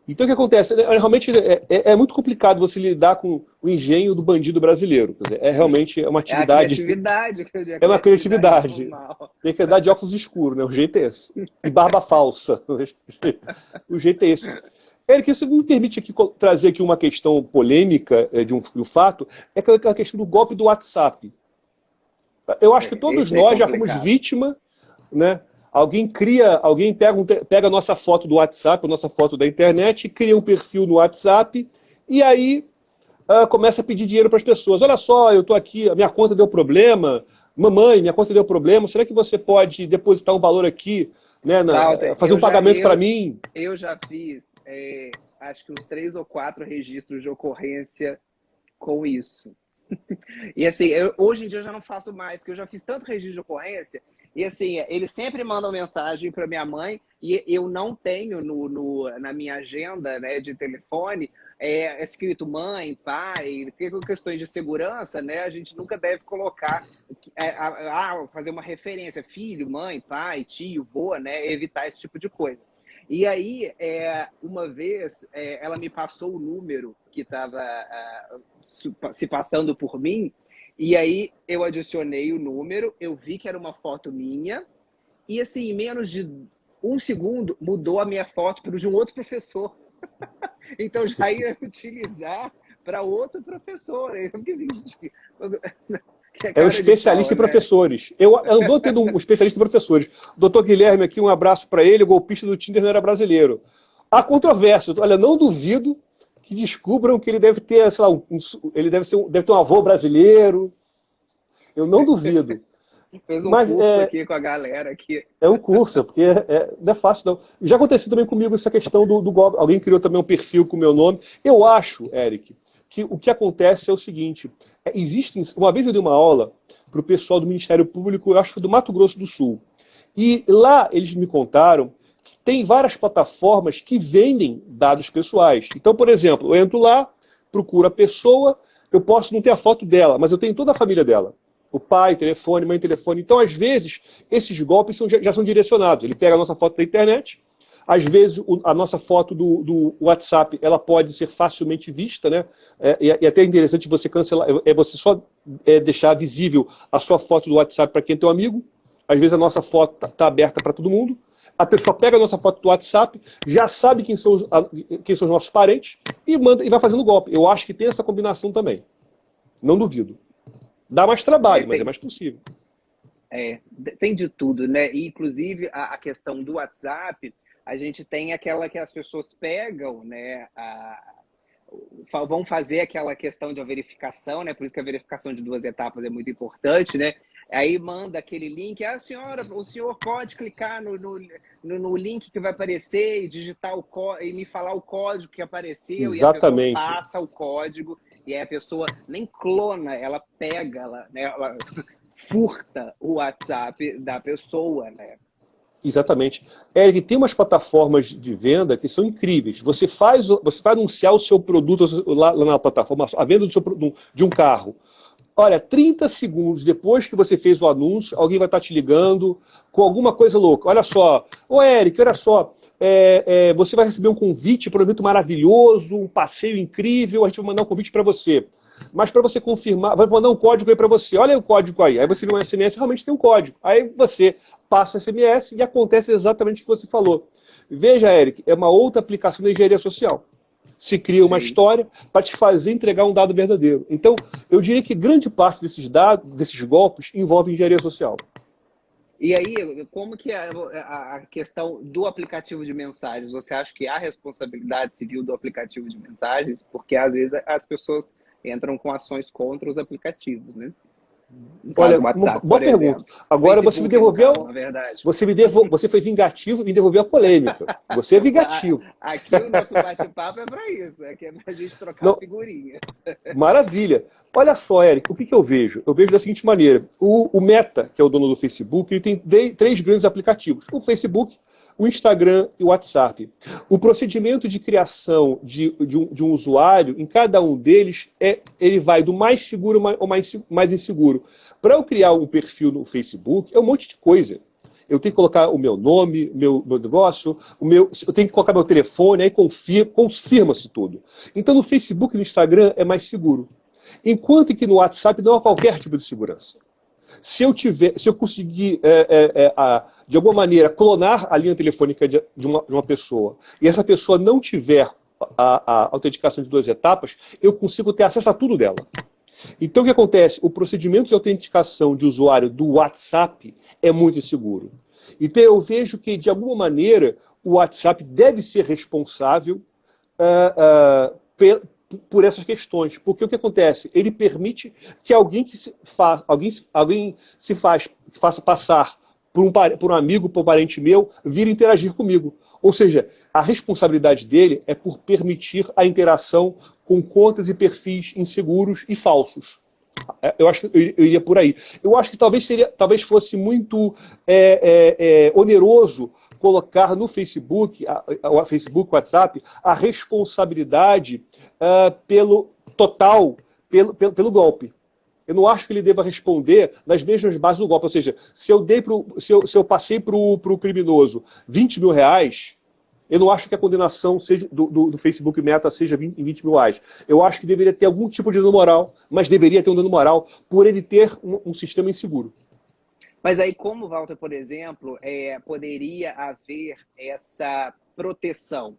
Então o que acontece? Realmente é muito complicado você lidar com o engenho do bandido brasileiro. Quer dizer, realmente uma É a atividade. criatividade, que eu digo, a É uma criatividade do criatividade. mal. Tem que andar de óculos escuros, né? O jeito é esse. E barba falsa. O jeito é esse. Eric, isso me permite aqui trazer aqui uma questão polêmica de um fato, é aquela questão do golpe do WhatsApp. Eu acho que todos Esse é nós já fomos complicado. vítima, né? Alguém pega a nossa foto do WhatsApp, a nossa foto da internet, cria um perfil no WhatsApp e aí começa a pedir dinheiro para as pessoas. Olha só, eu estou aqui, a minha conta deu problema. Mamãe, minha conta deu problema. Será que você pode depositar um valor aqui, né, Walter, fazer um pagamento para mim? eu já fiz, acho que uns 3 ou 4 registros de ocorrência com isso. E assim, hoje em dia eu já não faço mais, porque eu já fiz tanto registro de ocorrência, e assim, eles sempre mandam mensagem para minha mãe, e eu não tenho na minha agenda, né, de telefone, escrito mãe, pai, porque com questões de segurança, né, a gente nunca deve colocar, fazer uma referência, filho, mãe, pai, tio, vô, né, evitar esse tipo de coisa. E aí, uma vez, ela me passou o número que estava se passando por mim, e aí eu adicionei o número, eu vi que era uma foto minha, e assim, em menos de um segundo mudou a minha foto para de um outro professor. Então já ia utilizar para outro professor. Eu fiquei assim, que É um cara de especialista pau, em né? professores. Eu andou tendo um especialista em professores. O doutor Guilherme aqui, um abraço para ele, o golpista do Tinder não era brasileiro. Há controvérsia. Olha, não duvido que descubram que ele deve ter, sei lá, ele deve ter um avô brasileiro. Eu não duvido. Fez um Mas curso aqui com a galera aqui. é um curso, porque não é fácil não. Já aconteceu também comigo essa questão do golpe. Alguém criou também um perfil com o meu nome. Eu acho, Eric, que o que acontece é o seguinte. Uma vez eu dei uma aula para o pessoal do Ministério Público, eu acho que foi do Mato Grosso do Sul. E lá eles me contaram que tem várias plataformas que vendem dados pessoais. Então, por exemplo, eu entro lá, procuro a pessoa, eu posso não ter a foto dela, mas eu tenho toda a família dela. O pai, telefone, mãe, telefone. Então, às vezes, esses golpes já são direcionados. Ele pega a nossa foto da internet, às vezes a nossa foto do WhatsApp ela pode ser facilmente vista, né? E até é interessante você cancelar, você só deixar visível a sua foto do WhatsApp para quem é teu amigo. Às vezes a nossa foto está aberta para todo mundo. A pessoa pega a nossa foto do WhatsApp, já sabe quem são os nossos parentes e manda e vai fazendo golpe. Eu acho que tem essa combinação também. Não duvido. Dá mais trabalho, mas é mais possível. Tem de tudo, né? E, inclusive, a questão do WhatsApp, a gente tem aquela que as pessoas pegam, né? Vão fazer aquela questão de verificação, né? Por isso que a verificação de 2 etapas é muito importante, né? Aí manda aquele link, o senhor pode clicar no link que vai aparecer e digitar e me falar o código que apareceu. Exatamente. E a pessoa passa o código e aí a pessoa nem clona, ela pega, ela furta o WhatsApp da pessoa, né? Exatamente. Eric, tem umas plataformas de venda que são incríveis. Você vai anunciar o seu produto lá na plataforma, a venda de um carro. Olha, 30 segundos depois que você fez o anúncio, alguém vai estar te ligando com alguma coisa louca. Olha só, Eric, olha só, você vai receber um convite para um evento maravilhoso, um passeio incrível, a gente vai mandar um convite para você. Mas para você confirmar, vai mandar um código aí para você. Olha o código aí. Aí você vê um SMS, realmente tem um código. Aí você passa o SMS e acontece exatamente o que você falou. Veja, Eric, é uma outra aplicação da engenharia social. Se cria uma história para te fazer entregar um dado verdadeiro. Então, eu diria que grande parte desses golpes envolve engenharia social. E aí, como que é a questão do aplicativo de mensagens? Você acha que há responsabilidade civil do aplicativo de mensagens? Porque, às vezes, as pessoas entram com ações contra os aplicativos, né? Olha, WhatsApp, boa pergunta. Agora Facebook, você me devolveu. Na verdade. Você foi vingativo e me devolveu a polêmica. Você é vingativo. Aqui o nosso bate-papo é para isso, é pra gente trocar figurinhas. Maravilha. Olha só, Eric, o que eu vejo? Eu vejo da seguinte maneira. O Meta, que é o dono do Facebook, ele tem 3 grandes aplicativos. O Facebook, o Instagram e o WhatsApp. O procedimento de criação de um usuário, em cada um deles, ele vai do mais seguro ao mais inseguro. Para eu criar um perfil no Facebook, é um monte de coisa. Eu tenho que colocar o meu nome, meu negócio, eu tenho que colocar meu telefone, aí confirma-se tudo. Então no Facebook e no Instagram é mais seguro. Enquanto que no WhatsApp não há qualquer tipo de segurança. Se eu conseguir, de alguma maneira, clonar a linha telefônica de uma pessoa, e essa pessoa não tiver a autenticação de 2 etapas, eu consigo ter acesso a tudo dela. Então o que acontece? O procedimento de autenticação de usuário do WhatsApp é muito inseguro. Então eu vejo que, de alguma maneira, o WhatsApp deve ser responsável por essas questões. Porque o que acontece? Ele permite que alguém se faça passar por um amigo, por um parente meu, vir interagir comigo. Ou seja, a responsabilidade dele é por permitir a interação com contas e perfis inseguros e falsos. Eu acho que eu iria por aí. Eu acho que talvez fosse muito oneroso colocar no Facebook, WhatsApp, a responsabilidade pelo golpe. Eu não acho que ele deva responder nas mesmas bases do golpe. Ou seja, se eu passei para o criminoso 20 mil reais, eu não acho que a condenação do Facebook Meta seja em 20 mil reais. Eu acho que deveria ter algum tipo de dano moral, mas deveria ter um dano moral por ele ter um sistema inseguro. Mas aí, como, Walter, por exemplo, poderia haver essa proteção,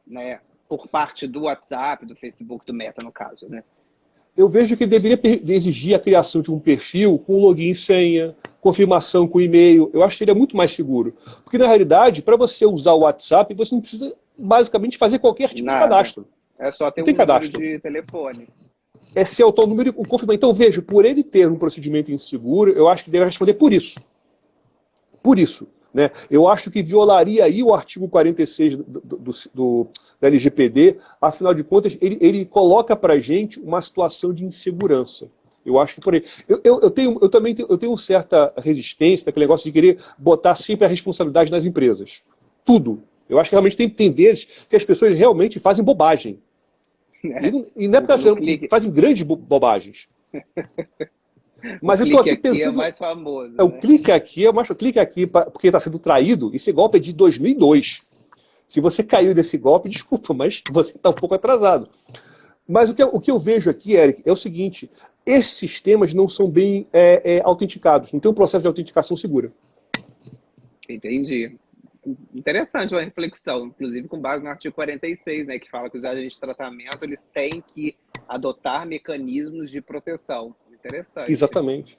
né, por parte do WhatsApp, do Facebook, do Meta, no caso, né? Eu vejo que deveria exigir a criação de um perfil com login e senha, confirmação com e-mail. Eu acho que seria muito mais seguro. Porque, na realidade, para você usar o WhatsApp, você não precisa, basicamente, fazer qualquer tipo de cadastro. É só ter não tem número cadastro de telefone. É ser autônomo e confirmar. Então, vejo, por ele ter um procedimento inseguro, eu acho que deve responder por isso. Por isso. Né? Eu acho que violaria aí o artigo 46 da LGPD, afinal de contas, ele coloca para a gente uma situação de insegurança. Eu acho que por aí. Eu também tenho certa resistência daquele negócio de querer botar sempre a responsabilidade nas empresas. Tudo. Eu acho que realmente tem vezes que as pessoas realmente fazem bobagem. E não é porque elas fazem grandes bobagens. Mas eu estou aqui pensando. É o mais famoso. O clique aqui porque está sendo traído. Esse golpe é de 2002. Se você caiu desse golpe, desculpa, mas você está um pouco atrasado. Mas o que eu vejo aqui, Eric, é o seguinte: esses sistemas não são bem autenticados, não tem um processo de autenticação segura. Entendi. Interessante uma reflexão, inclusive com base no artigo 46, né, que fala que os agentes de tratamento eles têm que adotar mecanismos de proteção. Interessante. Exatamente.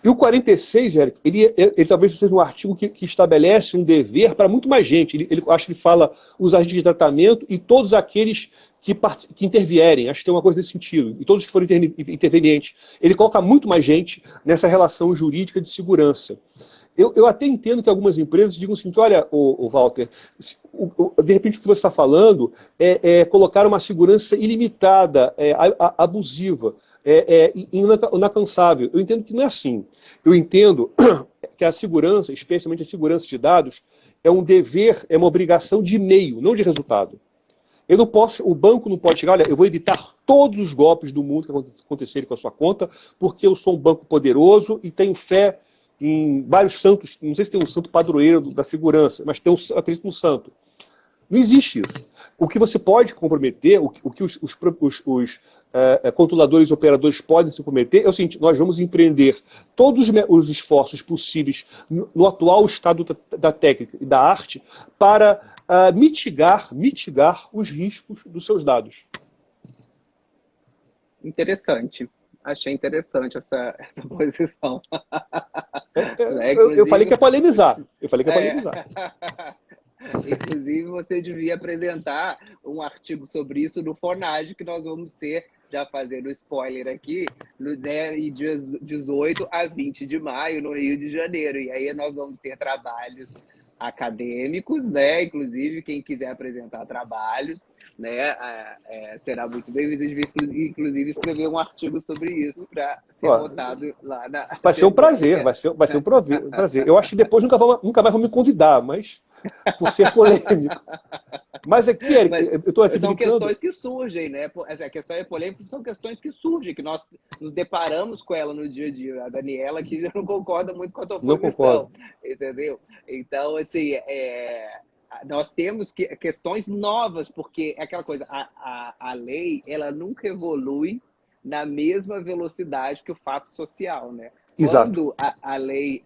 E o 46, Eric, ele talvez seja um artigo que estabelece um dever para muito mais gente. Ele acho que ele fala os agentes de tratamento e todos aqueles que intervierem. Acho que tem uma coisa desse sentido. E todos que forem intervenientes. Ele coloca muito mais gente nessa relação jurídica de segurança. Eu até entendo que algumas empresas digam assim, olha, Walter, de repente o que você está falando é colocar uma segurança ilimitada, abusiva, inalcançável. Eu entendo que não é assim. Eu entendo que a segurança, especialmente a segurança de dados, é um dever, é uma obrigação de meio, não de resultado. O banco não pode chegar, olha, eu vou evitar todos os golpes do mundo que acontecerem com a sua conta, porque eu sou um banco poderoso e tenho fé em vários santos. Não sei se tem um santo padroeiro da segurança, mas eu acredito no santo. Não existe isso. O que você pode comprometer, o que os controladores e operadores podem se comprometer é o seguinte: nós vamos empreender todos os esforços possíveis no atual estado da técnica e da arte para mitigar os riscos dos seus dados. Interessante. Achei interessante essa posição. Eu falei que é polemizar. Inclusive, você devia apresentar um artigo sobre isso no Fornage, que nós vamos ter, já fazendo spoiler aqui, de 18 a 20 de maio, no Rio de Janeiro. E aí nós vamos ter trabalhos acadêmicos, né? Inclusive, quem quiser apresentar trabalhos, né, será muito bem-vindo. Inclusive, escrever um artigo sobre isso para ser votado lá na... Vai ser um prazer, vai ser um prazer. Eu acho que depois nunca mais vão me convidar, mas por ser polêmico. Mas aqui, Eric, eu estou aqui são brincando. Questões que surgem, né? A questão é polêmica, são questões que surgem, que nós nos deparamos com ela no dia a dia. A Daniela aqui já não concorda muito com a tua posição. Não concordo. Entendeu? Então, assim, nós temos questões novas, porque é aquela coisa, a lei, ela nunca evolui na mesma velocidade que o fato social, né? Exato. Quando a lei,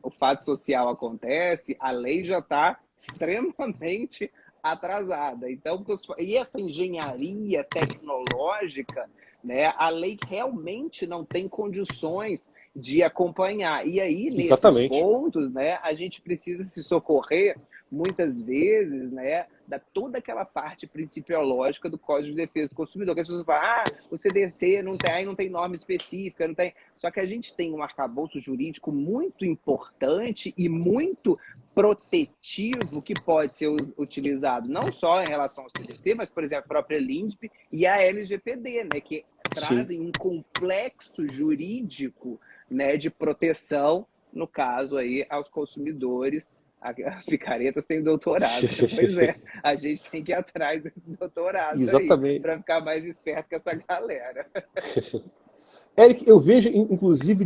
o fato social acontece, a lei já está extremamente atrasada. Então, e essa engenharia tecnológica, né, a lei realmente não tem condições de acompanhar. E aí, nesses pontos, né, a gente precisa se socorrer, muitas vezes, né, da toda aquela parte principiológica do Código de Defesa do Consumidor, que as pessoas falam, o CDC não tem norma específica, não tem... Só que a gente tem um arcabouço jurídico muito importante e muito protetivo que pode ser utilizado não só em relação ao CDC, mas, por exemplo, a própria LINDB e a LGPD, né, que trazem um complexo jurídico, né, de proteção, no caso aí, aos consumidores. As picaretas têm doutorado. Pois é, a gente tem que ir atrás desse doutorado. Exatamente. Para ficar mais esperto que essa galera. Eric, eu vejo, inclusive,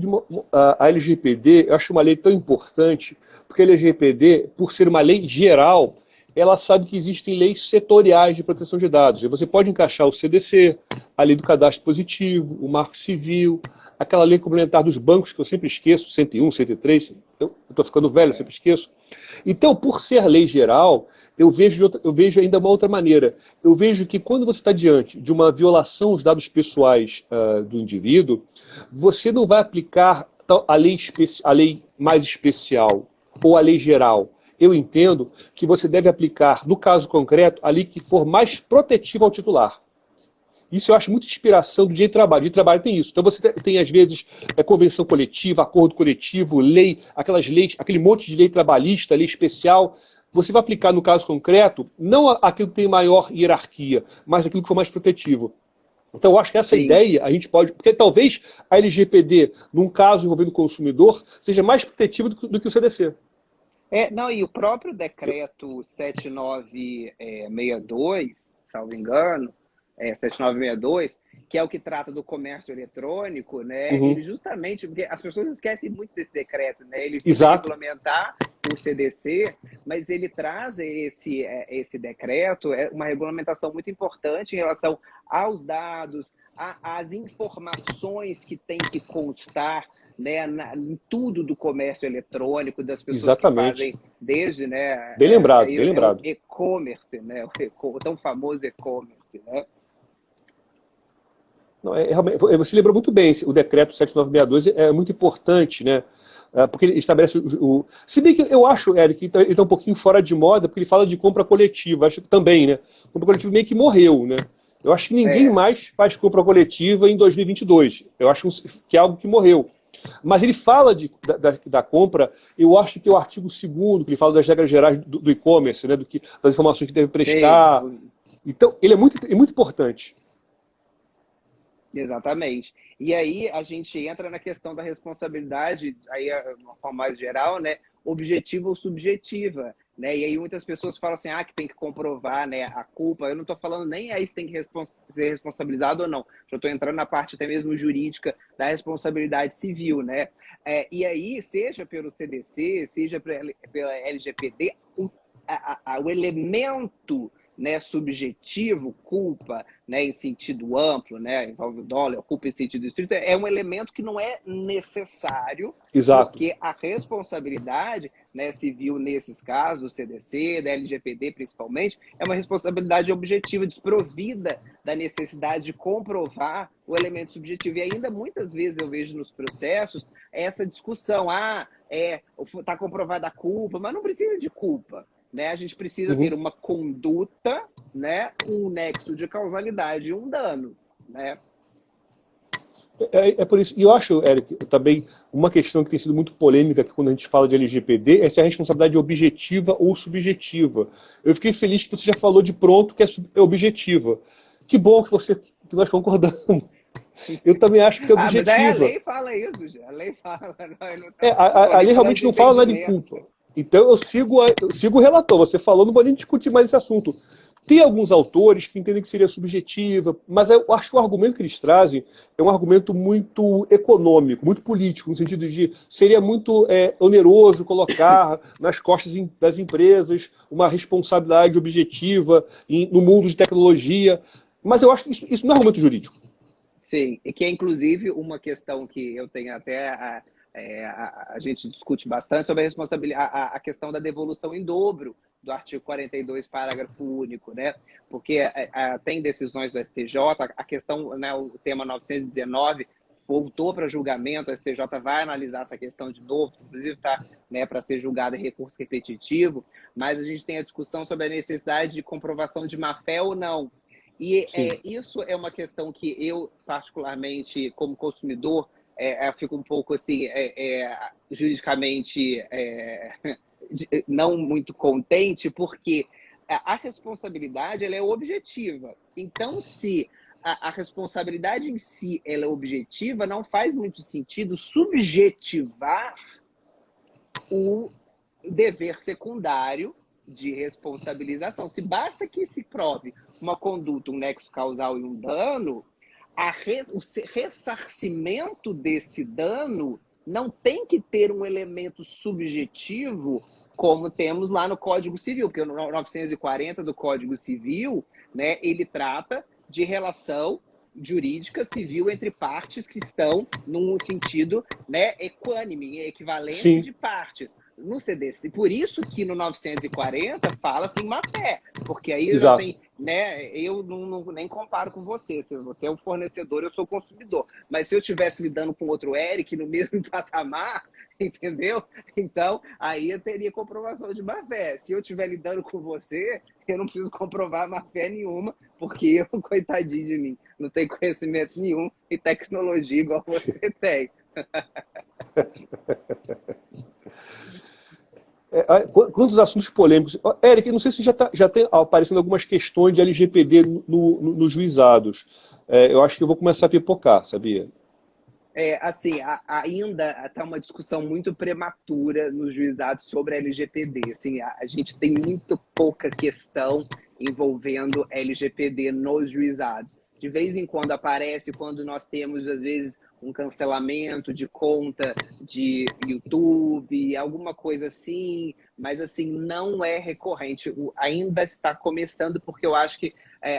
a LGPD, eu acho uma lei tão importante, porque a LGPD, por ser uma lei geral, ela sabe que existem leis setoriais de proteção de dados. E você pode encaixar o CDC, a lei do cadastro positivo, o Marco Civil, aquela lei complementar dos bancos, que eu sempre esqueço, 101, 103, eu estou ficando velho, eu sempre esqueço. Então, por ser lei geral, eu vejo ainda uma outra maneira. Eu vejo que quando você está diante de uma violação dos dados pessoais do indivíduo, você não vai aplicar a lei mais especial ou a lei geral. Eu entendo que você deve aplicar, no caso concreto, a lei que for mais protetiva ao titular. Isso eu acho muito inspiração do direito de trabalho. O direito de trabalho tem isso. Então você tem, às vezes, convenção coletiva, acordo coletivo, lei, aquelas leis, aquele monte de lei trabalhista, lei especial. Você vai aplicar no caso concreto, não aquilo que tem maior hierarquia, mas aquilo que for mais protetivo. Então eu acho que essa Sim. ideia a gente pode. Porque talvez a LGPD, num caso envolvendo o consumidor, seja mais protetiva do que o CDC. Não, e o próprio decreto 7962, salvo engano, 7962, que é o que trata do comércio eletrônico, né? Ele Uhum. justamente, porque as pessoas esquecem muito desse decreto, né? Ele visa Exato. regulamentar o CDC, mas ele traz esse decreto, uma regulamentação muito importante em relação aos dados, às informações que tem que constar, né, em tudo do comércio eletrônico, das pessoas que Exatamente. fazem desde, né, Bem lembrado, bem lembrado. o e-commerce, né, o tão famoso e-commerce, né? Não, você lembrou muito bem, o decreto 7962 é muito importante, né? Porque ele estabelece Se bem que eu acho, Eric, que ele está um pouquinho fora de moda, porque ele fala de compra coletiva, acho que também, né? Compra coletiva meio que morreu, né? Eu acho que ninguém É, mais faz compra coletiva em 2022. Eu acho que é algo que morreu. Mas ele fala da compra, eu acho que é o artigo 2º, que ele fala das regras gerais do e-commerce, né? Das informações que deve sei, prestar. Então, ele é muito importante. exatamente. E aí a gente entra na questão da responsabilidade, aí de uma forma mais geral, né? Objetiva ou subjetiva, né? E aí muitas pessoas falam assim, que tem que comprovar, né, a culpa. Eu não estou falando nem aí se tem que ser responsabilizado ou não. Já estou entrando na parte até mesmo jurídica da responsabilidade civil, né? E aí, seja pelo CDC, seja pela LGPD, o elemento, né, subjetivo, culpa, né, em sentido amplo, né, envolve o dólar, culpa em sentido estrito, é um elemento que não é necessário, Exato. porque a responsabilidade, né, civil nesses casos, do CDC, da LGPD principalmente, é uma responsabilidade objetiva, desprovida da necessidade de comprovar o elemento subjetivo. E ainda muitas vezes eu vejo nos processos essa discussão, está comprovada a culpa, mas não precisa de culpa. Né? A gente precisa ter uma conduta, né? Um nexo de causalidade e um dano. Né? É por isso. E eu acho, Eric, também uma questão que tem sido muito polêmica aqui quando a gente fala de LGPD é se a responsabilidade é objetiva ou subjetiva. Eu fiquei feliz que você já falou de pronto que é objetiva. Que bom que nós concordamos. Eu também acho que é Mas aí a objetiva. lei fala isso, já. A lei fala, não tô A nem lei falando realmente de não fala nada em entendimento. culpa. Então eu sigo o relator. Você falou, não vou nem discutir mais esse assunto. Tem alguns autores que entendem que seria subjetiva, mas eu acho que o argumento que eles trazem é um argumento muito econômico, muito político, no sentido de seria muito oneroso colocar nas costas das empresas uma responsabilidade objetiva no mundo de tecnologia. Mas eu acho que isso não é argumento jurídico. Sim, e que é inclusive uma questão que eu tenho até a gente discute bastante sobre a responsabilidade, a questão da devolução em dobro do artigo 42, parágrafo único, né? Porque tem decisões do STJ, a questão, né, o tema 919 voltou para julgamento, o STJ vai analisar essa questão de novo, inclusive está, né, para ser julgado em recurso repetitivo, mas a gente tem a discussão sobre a necessidade de comprovação de má-fé ou não. E isso é uma questão que eu, particularmente, como consumidor, fico um pouco assim, juridicamente não muito contente, porque a responsabilidade ela é objetiva. Então, se a responsabilidade em si ela é objetiva, não faz muito sentido subjetivar o dever secundário de responsabilização. Se basta que se prove uma conduta, um nexo causal e um dano, o ressarcimento desse dano não tem que ter um elemento subjetivo como temos lá no Código Civil, porque o 940 do Código Civil, né, ele trata de relação jurídica civil entre partes que estão num sentido, né, equânime, equivalência Sim, de partes. No CDC, por isso que no 940 fala assim má-fé, porque aí eu já exato. tenho, né, eu nem comparo com você, se você é um fornecedor, eu sou consumidor, mas se eu estivesse lidando com outro Eric no mesmo patamar, entendeu? Então, aí eu teria comprovação de má-fé. Se eu estiver lidando com você, eu não preciso comprovar má-fé nenhuma, porque eu, coitadinho de mim, não tenho conhecimento nenhum e tecnologia igual você tem. Quantos assuntos polêmicos. Eric, não sei se já tem aparecendo algumas questões de LGPD nos juizados. Eu acho que eu vou começar a pipocar, sabia? Assim, ainda está uma discussão muito prematura nos juizados sobre a LGPD. Assim, a gente tem muito pouca questão envolvendo LGPD nos juizados. De vez em quando aparece, quando nós temos, às vezes, um cancelamento de conta de YouTube, alguma coisa assim, mas assim, não é recorrente. Ainda está começando, porque eu acho que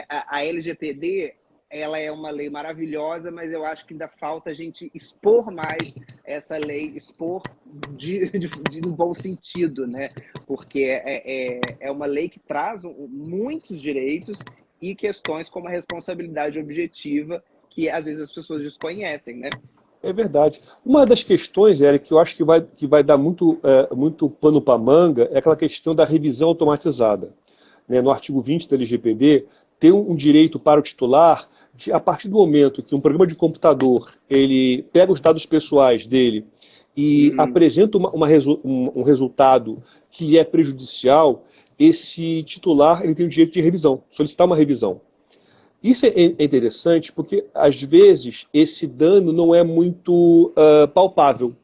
a LGPD ela é uma lei maravilhosa, mas eu acho que ainda falta a gente expor mais essa lei, expor no bom sentido, né? Porque é uma lei que traz muitos direitos e questões como a responsabilidade objetiva, que às vezes as pessoas desconhecem, né? É verdade. Uma das questões, Eric, que eu acho que vai dar muito pano para manga é aquela questão da revisão automatizada. Né? No artigo 20 da LGPD, tem um direito para o titular de, a partir do momento que um programa de computador ele pega os dados pessoais dele e Uhum. apresenta um resultado que é prejudicial, esse titular ele tem o direito de revisão, solicitar uma revisão. Isso é interessante porque, às vezes, esse dano não é muito palpável.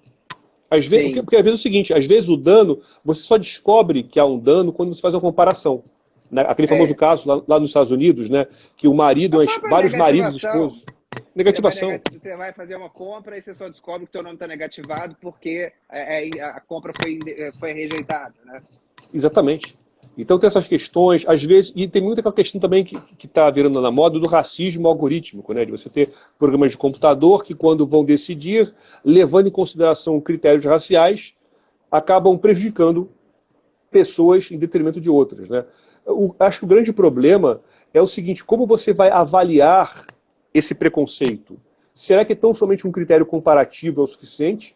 Sim. Porque às vezes é o seguinte, às vezes o dano, você só descobre que há um dano quando você faz uma comparação. Né? Aquele famoso É. caso lá nos Estados Unidos, né? Que o marido, A própria vários maridos, negativação. esposos. Negativação. Você vai fazer uma compra e você só descobre que o teu nome está negativado porque a compra foi rejeitada, né? Exatamente. Então tem essas questões, às vezes, e tem muita aquela questão também que está virando na moda do racismo algorítmico, né? De você ter programas de computador que, quando vão decidir, levando em consideração critérios raciais, acabam prejudicando pessoas em detrimento de outras, né? Acho que o grande problema é o seguinte: como você vai avaliar esse preconceito? Será que é tão somente um critério comparativo é o suficiente?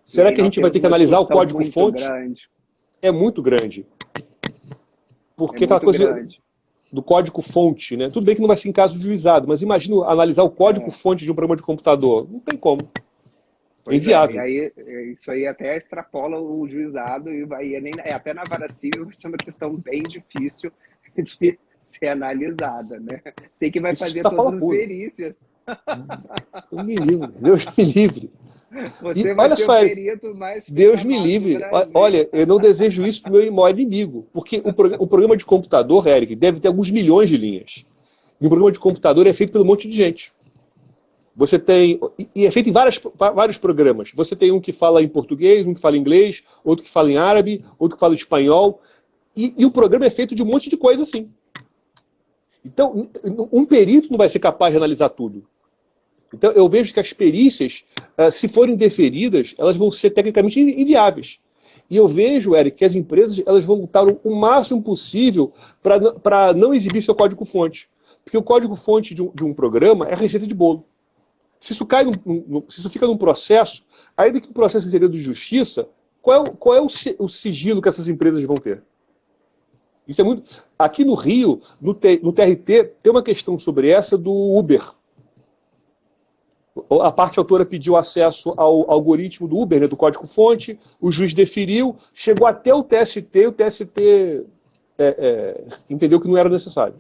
E Será aí que a nós gente vai temos ter que uma analisar o discussão muito código-fonte? grande. É muito grande. É Porque aquela muito coisa grande. do código-fonte, né? Tudo bem que não vai ser em caso de juizado, mas imagina analisar o É, código-fonte de um programa de computador. Não tem como. É pois é. E inviável. aí, isso aí até extrapola o juizado e até na vara civil vai ser uma questão bem difícil de ser analisada, né? Sei que vai Isso fazer está todas fala as pura. perícias. Deus me livre. Deus me livre. E Você vai olha ser o só, Eric, perito mais feio Deus me amado do livre. Brasil. Olha, eu não desejo isso para o meu maior inimigo. Porque o programa de computador, Eric, deve ter alguns milhões de linhas. E o programa de computador é feito por um monte de gente. Você tem. E é feito em vários programas. Você tem um que fala em português, um que fala em inglês, outro que fala em árabe, outro que fala em espanhol. E o programa é feito de um monte de coisa assim. Então, um perito não vai ser capaz de analisar tudo. Então, eu vejo que as perícias, se forem deferidas, elas vão ser tecnicamente inviáveis. E eu vejo, Eric, que as empresas elas vão lutar o máximo possível para não exibir seu código-fonte. Porque o código-fonte de um programa é a receita de bolo. Se isso se isso fica num processo, ainda que o processo seja de justiça, qual é o sigilo que essas empresas vão ter? Isso é muito. Aqui no Rio, no TRT, tem uma questão sobre essa do Uber. A parte autora pediu acesso ao algoritmo do Uber, né, do código-fonte, o juiz deferiu, chegou até o TST, o TST entendeu que não era necessário.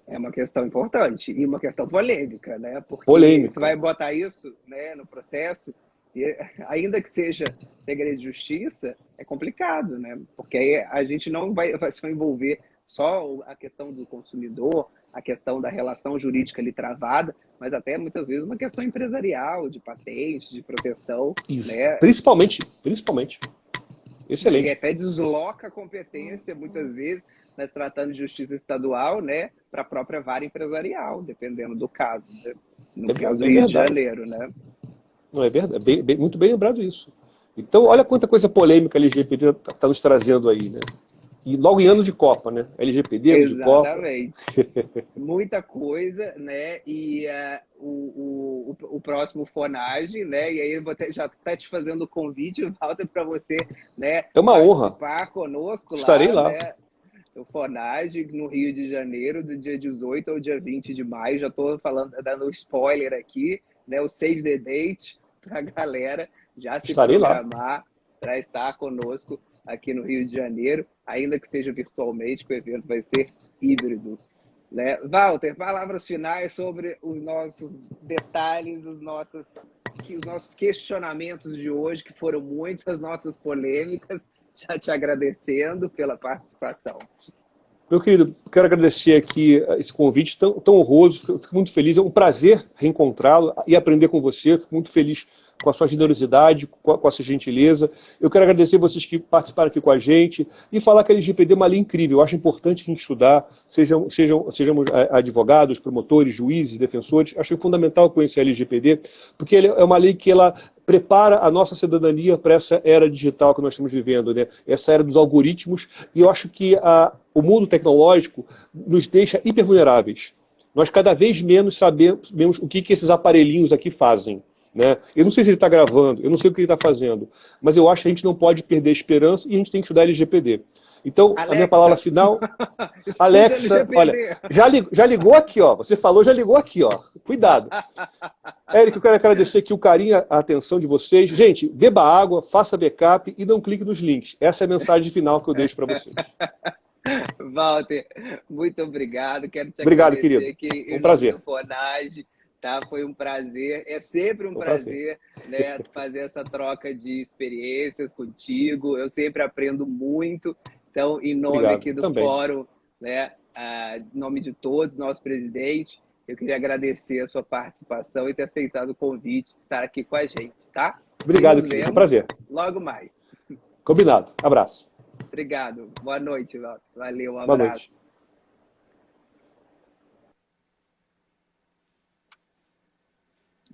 É uma questão importante e uma questão polêmica, né? Porque você Polêmica. vai botar isso, né, no processo, e ainda que seja segredo de justiça, é complicado, né? Porque aí a gente não vai se envolver só a questão do consumidor, a questão da relação jurídica ali travada, mas até muitas vezes uma questão empresarial, de patente, de proteção, Isso. né? Principalmente. E Excelente. até desloca a competência, muitas vezes, mas tratando de justiça estadual, né, para a própria vara empresarial, dependendo do caso, né? No caso do Rio de Janeiro, né? Não é verdade? Muito bem lembrado isso. Então, olha quanta coisa polêmica a LGPD está nos trazendo aí, né? E logo em ano de Copa, né? LGPD, ano de Copa. Exatamente. Muita coisa, né? E o próximo Fonage, né? E aí eu vou já tá te fazendo o convite, Walter, para você, né? É uma honra. Participar conosco Estarei lá. né? O Fonage no Rio de Janeiro, do dia 18 ao dia 20 de maio. Já estou dando spoiler aqui, né? O save the date para a galera já se Estarei programar para estar conosco aqui no Rio de Janeiro, ainda que seja virtualmente, que o evento vai ser híbrido. Né? Walter, palavras finais sobre os nossos detalhes, os nossos questionamentos de hoje, que foram muitas, as nossas polêmicas, já te agradecendo pela participação. Meu querido, quero agradecer aqui esse convite tão honroso, fico muito feliz, é um prazer reencontrá-lo e aprender com você, fico muito feliz com a sua generosidade, com a sua gentileza. Eu quero agradecer vocês que participaram aqui com a gente e falar que a LGPD é uma lei incrível. Eu acho importante a gente estudar, sejamos advogados, promotores, juízes, defensores. Acho fundamental conhecer a LGPD, porque é uma lei que ela prepara a nossa cidadania para essa era digital que nós estamos vivendo, né? Essa era dos algoritmos, e eu acho que o mundo tecnológico nos deixa hipervulneráveis. Nós cada vez menos sabemos o que esses aparelhinhos aqui fazem. Né? Eu não sei se ele está gravando, eu não sei o que ele está fazendo, mas eu acho que a gente não pode perder a esperança e a gente tem que estudar LGPD. Então, Alexa. A minha palavra final... Alexa, olha, já ligou aqui, ó. Você falou, já ligou aqui, ó. Cuidado. Érico, eu quero agradecer aqui o carinho, a atenção de vocês. Gente, beba água, faça backup e não clique nos links. Essa é a mensagem final que eu deixo para vocês. Walter, muito obrigado. Quero te obrigado, agradecer querido. Um prazer. Tá? Foi um prazer, é sempre um prazer, né, fazer essa troca de experiências contigo. Eu sempre aprendo muito. Então, em nome aqui do Fórum, né, em nome de todos, nosso presidente, eu queria agradecer a sua participação e ter aceitado o convite de estar aqui com a gente, tá? Obrigado, querido. É um prazer. Logo mais. Combinado. Abraço. Obrigado. Boa noite, Walter. Valeu, um abraço. Boa noite.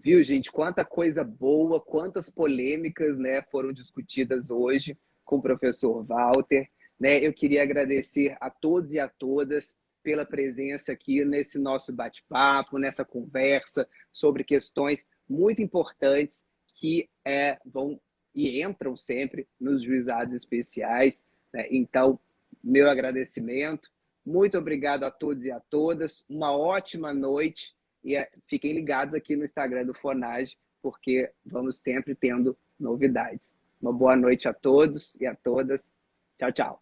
Viu, gente? Quanta coisa boa, quantas polêmicas, né, foram discutidas hoje com o professor Walter. Né? Eu queria agradecer a todos e a todas pela presença aqui nesse nosso bate-papo, nessa conversa sobre questões muito importantes que vão e entram sempre nos juizados especiais. Né? Então, meu agradecimento. Muito obrigado a todos e a todas. Uma ótima noite. E fiquem ligados aqui no Instagram do Fonage, porque vamos sempre tendo novidades. Uma boa noite a todos e a todas. Tchau, tchau.